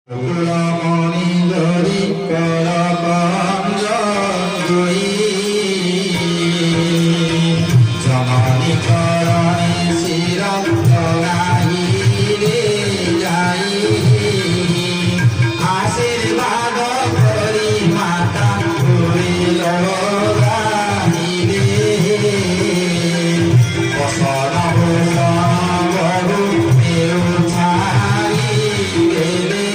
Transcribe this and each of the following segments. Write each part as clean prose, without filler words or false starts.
কুলমণি ধরি করপঞ্জই জননী চরণে শির লগাইলে যাই আশীর্বাদ করি মাতা করিল গাইলে বসন ভূষণ বহু মেরু ছাড়ি গেলে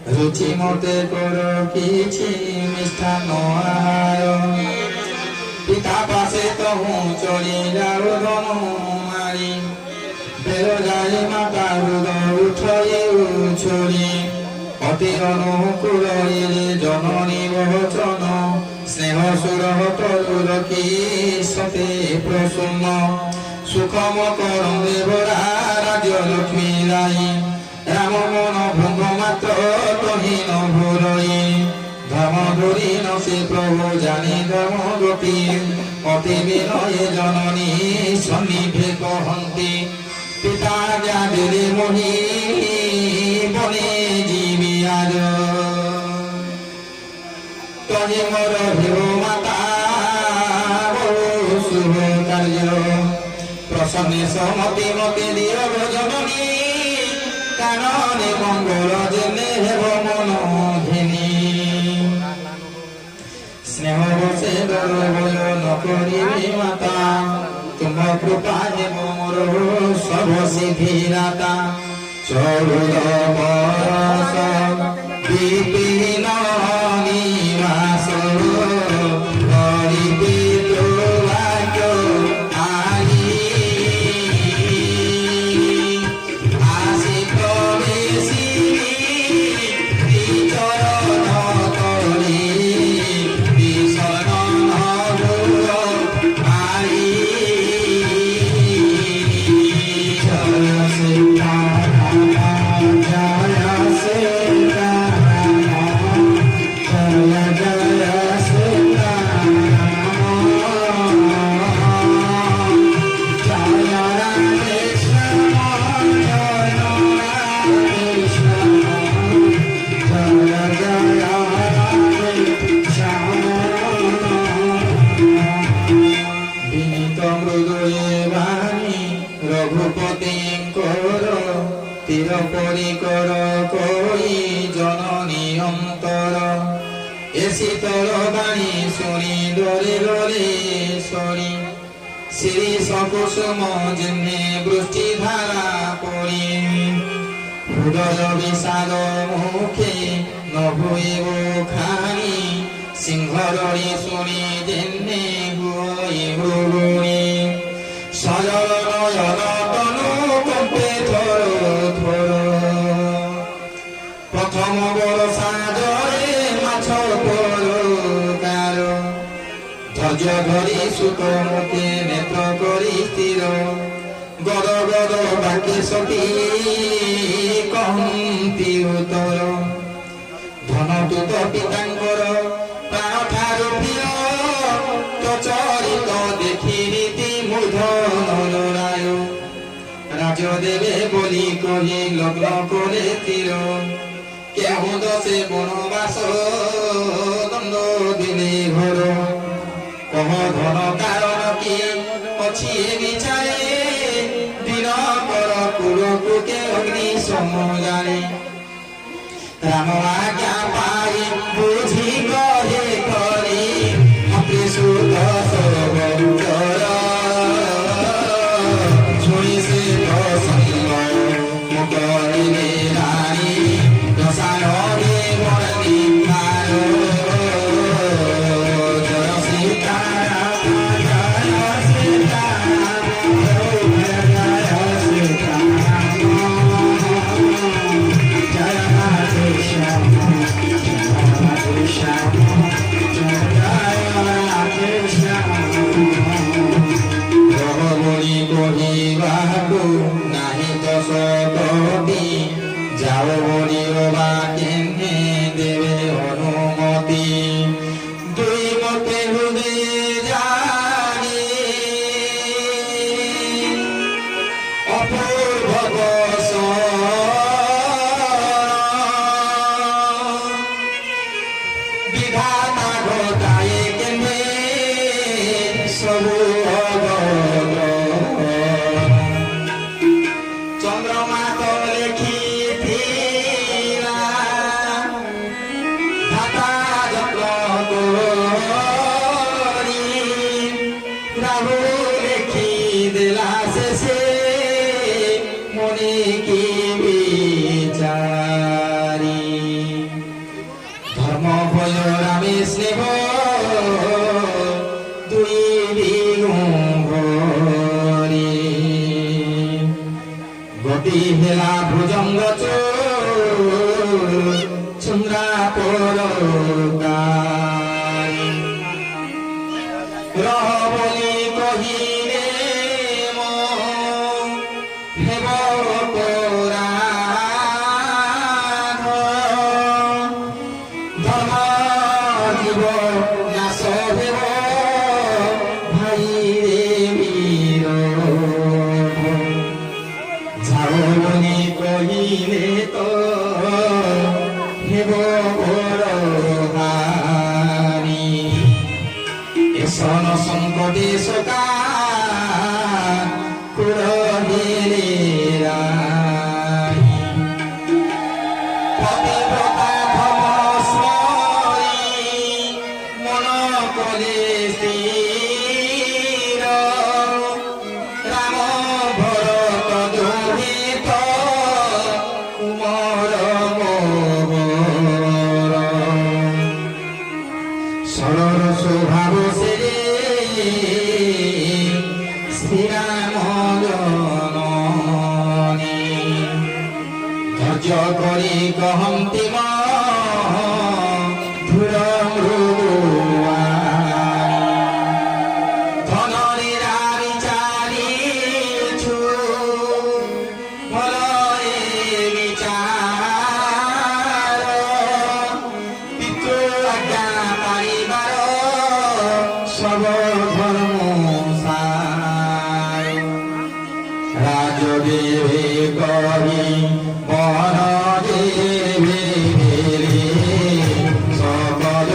রুচিমতে কর কিছু মিষ্টান্ন পিতা পাশে তহু চলি যাও ধন মারি বেরো যাই মাতা হৃদ উঠয়ে উছড়ি অতি অনুকূল জননী বচন স্নেহ সুরহ তরুর কি সতে প্রসন্ন সুখম কর দেবরা রাজ্য লক্ষ্মী রাই রাম মন ভঙ্গ মাত্র তহীন ভুরই ধর্ম ধরি নসে প্রভু জানি ধর্ম গতি অতি বিনয়ে জননী সন্নিভে কহন্তি পিতা যাদের মহি বনে জীবি আজ তহে মোর ভেব মাতা শুভ কার্য সন্ন্যাস মতে মতে দিও ভজনী কাননে মঙ্গল জেনে হেব মন ঘেনি স্নেহ বসে দর বয়ন করিবি মাতা তুম কৃপা হেব মোর সব সিদ্ধিদাতা 14 বরষ বিপিন নিবাস করিবি দুর্ভাগ্য আলি আসিত বেশিবি চরণ তলি বিশরণ গুর আলি জয় সীতারাম জয় সীতারাম জয় জয় সীতারাম জয় রাধে শ্যাম জয় রাধে শ্যাম জয় জয় রাধে শ্যাম বিনীত মৃদুয়ে বাণী রঘুপতিঙ্কর তীর পরিকর করি জননী অন্তর এ শীতল বাণী শুনি ডরে ডরে সরি শ্রী সকুসুম জিহ্নে বৃষ্টি ধারা পড়ি হৃদয় বিষাদ মুখে নভুইব খানি সিংহরি শুনি জিহ্নে গুইব গুণী সজল নয়ন তনু কম্পে থর থর প্রথম বর্ষা জলে মাছ পরকার ধৈর্য ধরি সুত মুখে নেত্র করি স্থির গদ গদ বাকি সতী কহন্তি উত্তর ধনদূত পিতাঙ্গর প্রাণ ঠারু প্রিয় চরিত দেখি রীতি মূর্ধন রায় রাজদেবে বলি কহি লগ্ন করে তীর কেহ দশে বনবাস দণ্ড দিলে ঘর কহ ধন কারণ কি অছি বিচারে দিন কর কুলকুকে অগ্নি সমজারে রাম আজ্ঞা পাই বুঝি কহে করি মন্ত্রী সুত সর্বচর শুনি সে প্রসন্ন মুকরিলে রানী দশাননে বর্ণি কার জয় সীতারাম জয় সীতারাম জয় সীতারাম জয় রাধে শ্যাম জয় রাধে শ্যাম জয় রাধে শ্যাম রহমণি কহিবাকু নাহি তো সতী যাও বলিব বা কেনে দেবে অনুমতি দুই মতে হৃদয়ে জানি অপূর্ব বস বিধাতা ঘটায়ে কেনে সবু অবগত চন্দ্রমা তো লেখিথিলা ধাতা যত্ন করি রাহু লেখি দেলা শেষে মনে কি বিচারি ধর্ম ভয় রামে স্নেহ দুই বিগুরি গতি হেলা ভুজঙ্গ চন্দ্রা পরকারি রহ বলি কহিলে হেব অপরাধ ধর্ম জীব নাশ হেব ভাই রে বীর যাও বলি কহিলে তো হেব হারি এসন সংকটে সকা কুল କରି କହନ୍ତି ମ ଧୂର ମୃଦୁଆ ଧନରେ ରାରି ଚାଲିଛୁ ଭଲ ଏ ବିଚାର ପିତୃ ଆଜ୍ଞା ପାଇବାର ସବ ଧର୍ମ ସାର ରାଜଦେବେ କହି বন দেবে সকল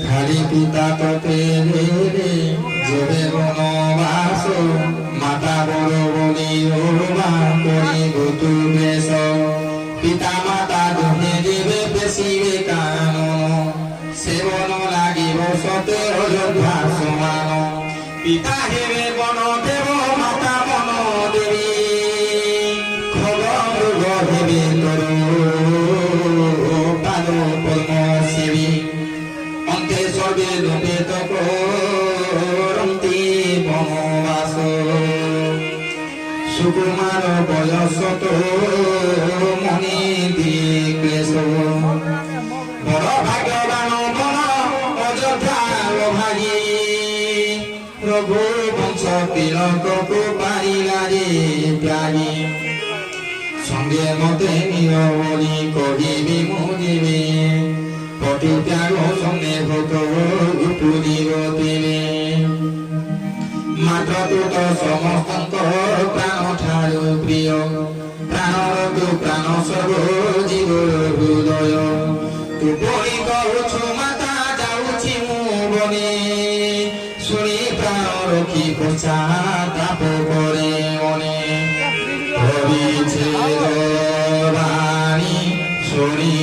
খালি পিতা তোতে যেবে বনবাস মাতা বড় বলি ওবা করি গতু বেশ পিতা মাতা দুহে দেবে বেশিবে কানন সেবন লাগিব সতে অযোধ্যা সমান পিতা হেবে বন দেব মাতা বন দেবী খগন মৃগ হেবে তরু পাদ পদ্ম সেবী অন্তে সর্বে লোকে তপরন্তি বনবাস সুকুমার বয়স তো মনি দিয়ে ক্লেশ বড় ভাগ্যবান বন অযোধ্যার ভাগী প্রভু বংশ তিলকକୁ পাইলা রে প্রাণী সঙ্গে মতে নিরবলি কহিবি মুদিবে পতি ত্যাগ সঙ্গে ভূত উপরিব তিলে মাত্র তুত সমস্ত প্রাণ ঠারু প্রিয় প্রাণর তু প্রাণ সর্ব জীবর হৃদয় তু পরি কহুছু মাতা যাউছি মু বনে শুনি প্রাণ রক্ষি পশ্চাতাপ করে মনে হরিছে বাণী শুনি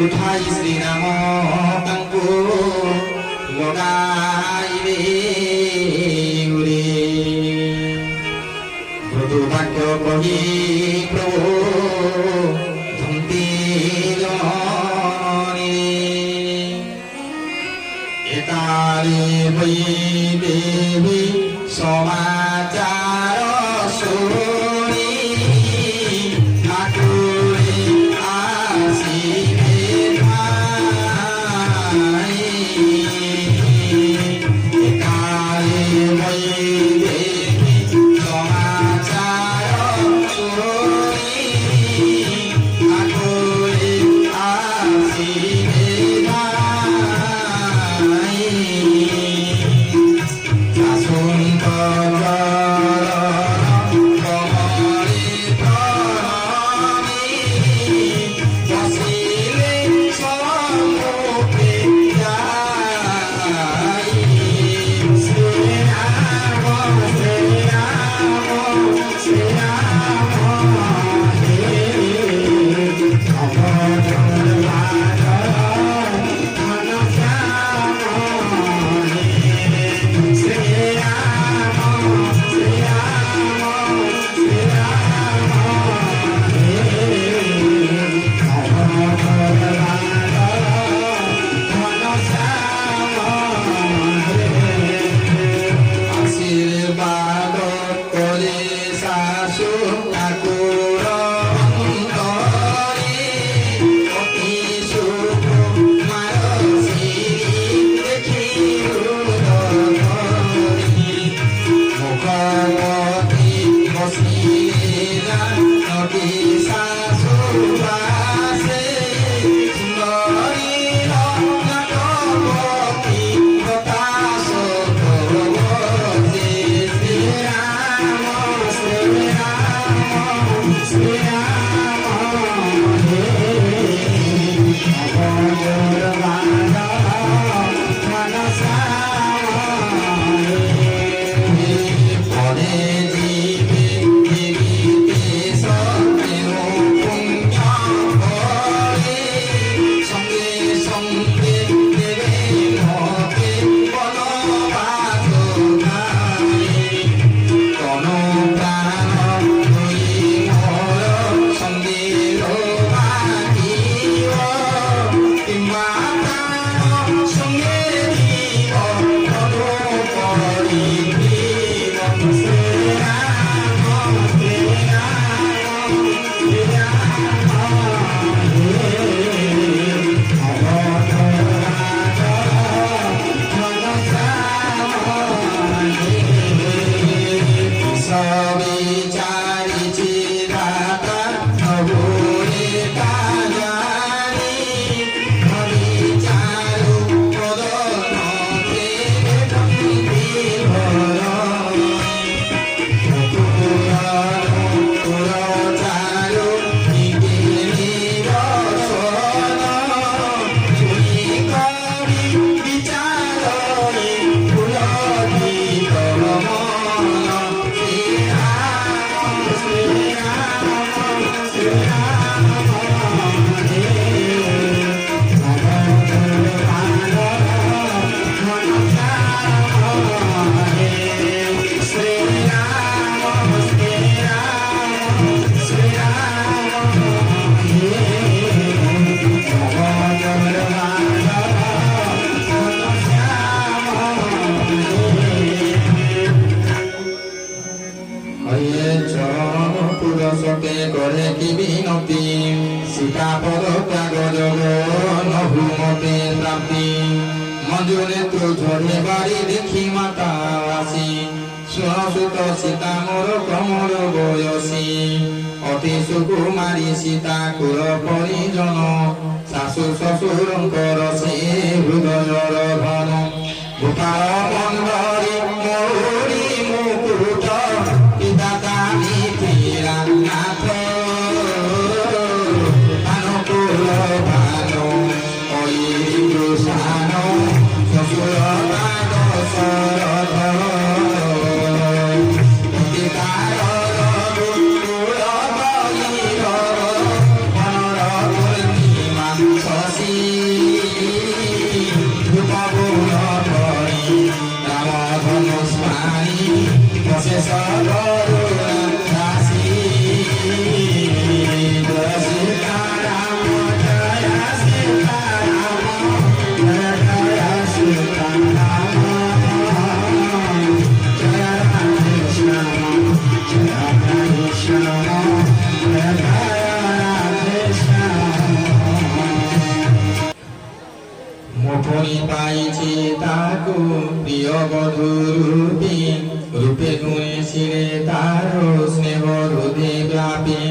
उठाई श्री राम तांको लगाइबे उरे मृदु वाक्य कही प्रभु धन्ति एताले भई देवी समाचार सुनी ठाकुरे आसीबे भाई एताले भई देवी समाचार सुनी শান্তি সীতাপদ ত্যাগ যোগ নহুমতে প্রাপ্তি মঞ্জু নেত্র ঝরে বাড়ি দেখি মাতা আসি সুত সীতা মোর কমল বয়সী অতি সুকুমারী সীতা কুল পরিজন শাশু শ্বশুরঙ্কর সে হৃদয়র ঘন গোপাল মন্ডলী মৌরি মুকুট পিতা নাথ অনুকূল ভানো অয়ুষান শ্বশুর শরধ মুখনি পাইছি তাকু প্রিয় বধূ রূপী রূপে গুণে শিরে তার স্নেহ হৃদে ব্যাপী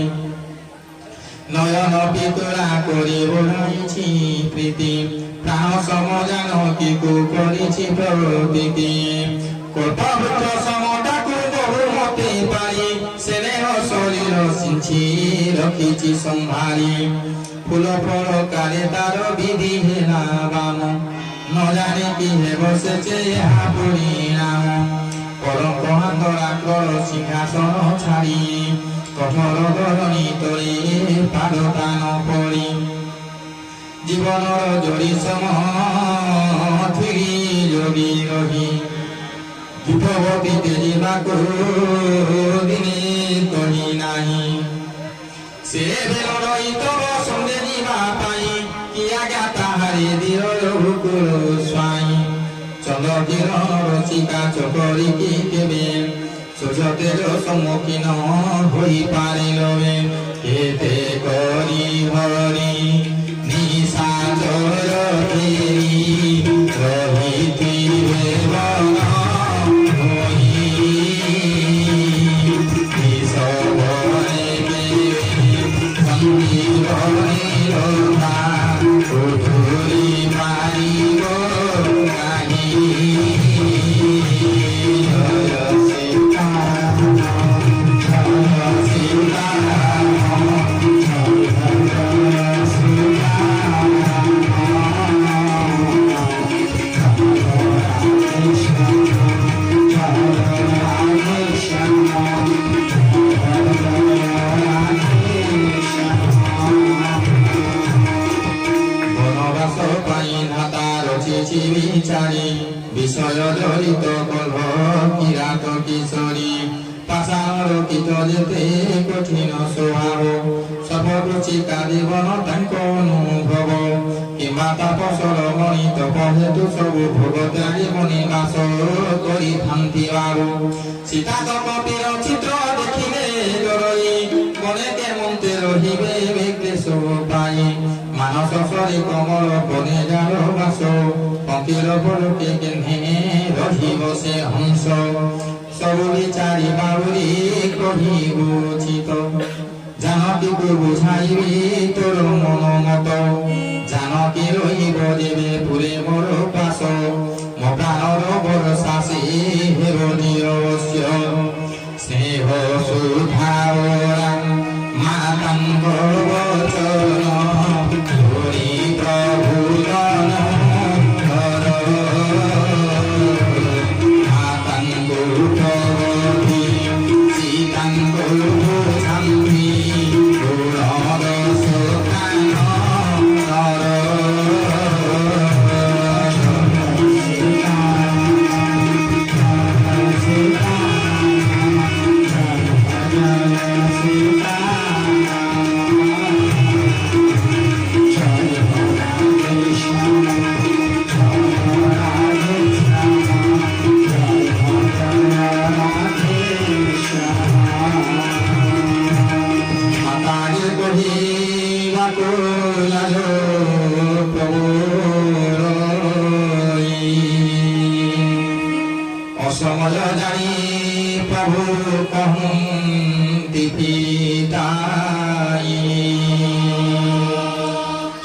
নয়ন পিতরা করি বলাইছি প্রীতি প্রাণ সমজান কিকু করিছি প্রতীতি কল্পবৃক্ষ সমতাকু বহুমতে পারি স্নেহ শরীর সিঞ্চি রখিছি সম্ভারি ফুল ফল কালে তার বিধি হেলা বাম ন জানে কি হে বসেছে ইহা পরিণাম কলঙ্ক হাতরা কর সিংহাসন ছাড়ি কঠোর ধরণী তরি পাদতান পড়ি জীবনর জড়ি সম থিরি যোগী রহি দীপবতীতে ଯିବାକୁ দিনে কহি ନାହିଁ ସେ ବେଳର ଇତର ସଙ୍ଗେ ଯିବା ପାଇଁ କି ଆଜ୍ଞା ତାହାରେ ଦିଅର ଭୁକୁର ସ୍ୱାଇଁ ଚନ୍ଦ୍ର କିରଣ ରସିକା ଚକରିକି କେବେ ସୂର୍ଯ୍ୟ ତେଜ ସମ୍ମୁଖୀନ ହୋଇପାରିଲବେ କେତେ କରି ହରି ନିଶାଚର ଫେରି ରହିଥିବେ ବନ বিচারি বিষয় জড়িত কলহ কিরাত কিশোরী পাষাণর কীট যেতে কঠিন স্বভাব সর্বরুচিকা জীবন তাঙ্ক অনুভব কিংবা তাপসর মণি তপ হেতু ସବୁ ভোগ ত্যাগী মণি বাস କରିଥାନ୍ତି ବାବୁ ସୀତା କପିର ଚିତ୍ର ଦେଖିଲେ ଡରଇ ମନେ କେମନ୍ତେ ରହିବେ ବିକ୍ଲେଶ ପାଇ ମାନସ ସରି କମଳ ବନେ ଯାର ବାସ ପଙ୍କିର ପଲକେ କେହ୍ନେ ରହିବ ସେ ହଂସ ସବୁ ବିଚାରି ବାବୁରି କହିବୁ ଚିତ ଜାନକୀକୁ ବୁଝାଇବି ତୋର ମନ ମତ ଜାନକୀ ରହିବ ଯେବେ ପୁରେ ମୋର ପାଶ ମୋ ପ୍ରାଣର ଭରସା ସେ ହେବ ନିରବଶ୍ୟ ସ୍ନେହ ସୁଧାରା ମାତାଙ୍କ ବଚନ ଧରି ପ୍ରଭୁ କହିବାକୁ ଲାଜ ପ୍ରଭୁର ଅସମୟ ଜାଣି ପ୍ରଭୁ କହନ୍ତି ପିତାଇ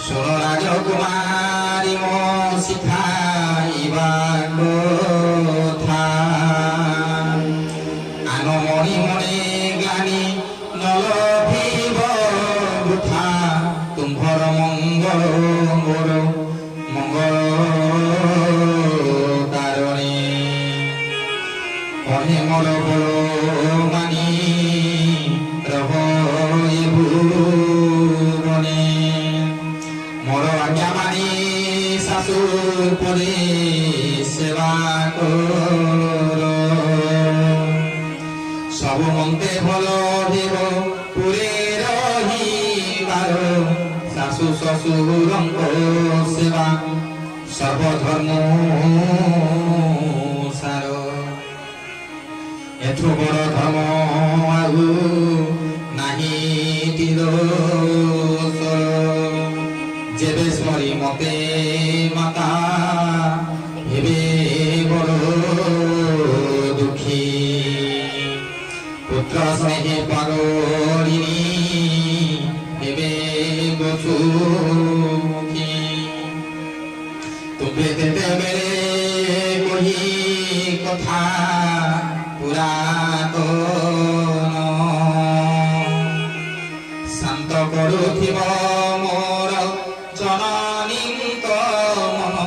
ଶୁଣ ରାଜକୁମାରୀ ମୋ ଶିଖାଇବା କଥା ଆନ ମଣି ମଣି ଜ୍ଞାନୀ ନଲଭିବ ବୃଥା ତୁମ୍ଭର ମଙ୍ଗଳ ମୋର ମଙ୍ଗଳ କାରଣେ କହେ ମୋର ବଳ ମାନି ରହ ଏ ଭୁବନେ ମୋର ଆଜ୍ଞା ମାନି ଶାଶୁ ପରି ସେବା କର ସବୁ ମନ୍ତେ ଭଲ ଦେବ ପୁରେ ରହିବାର ଶାଶୁ ଶ୍ୱଶୁରଙ୍କ ସେବା ସର୍ବଧର୍ମ ସାର ଏଠୁ ବଡ଼ ଧର୍ମ ଆଉ ନାହିଁ ତିରୋସର ଯେବେ ସ୍ମରି ମତେ ମାତା ହେବେ ବଡ଼ ଦୁଃଖୀ ପୁତ୍ର ସ୍ନେହୀ ପାଗଳିନୀ ହେବେ ବସୁମୁଖୀ ତୁମ୍ଭେ ତେତେବେଳେ କହି କଥା ପୁରାତନ ଶାନ୍ତ କରୁଥିବ ମୋର ଜନନୀଙ୍କ ମନ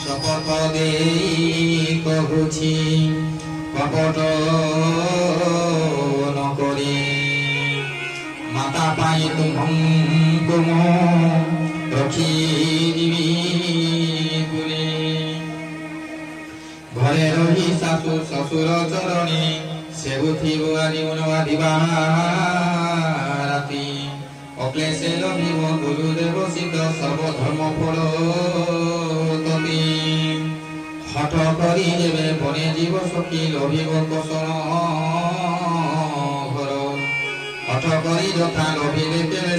ଶପଥ ଦେଇ କହୁଛି କପଟ ନ କରି ମାତା ପାଇଁ ତୁମ୍ଭଙ୍କୁ ମୁଁ ରଖିଯିବି ବୋଲି ଘରେ ରହି ଶାଶୁ ଶ୍ୱଶୁର ଚରଣୀ ସେବୁଥିବ ଆଜି ମନବାଧିବା ରାତି ଅକ୍ଲେଶେ ଲଭିବ ଗୁରୁଦେବ ସିଦ୍ଧ ସର୍ବଧର୍ମ ଫଳ ତତି ହଠ କରି ଯେବେ ବନେ ଯିବ ସଖୀ ଲଭିବ କୋଷଣ ଘର ହଠ କରି ଯଥା ଲଭିଲେ କେବେ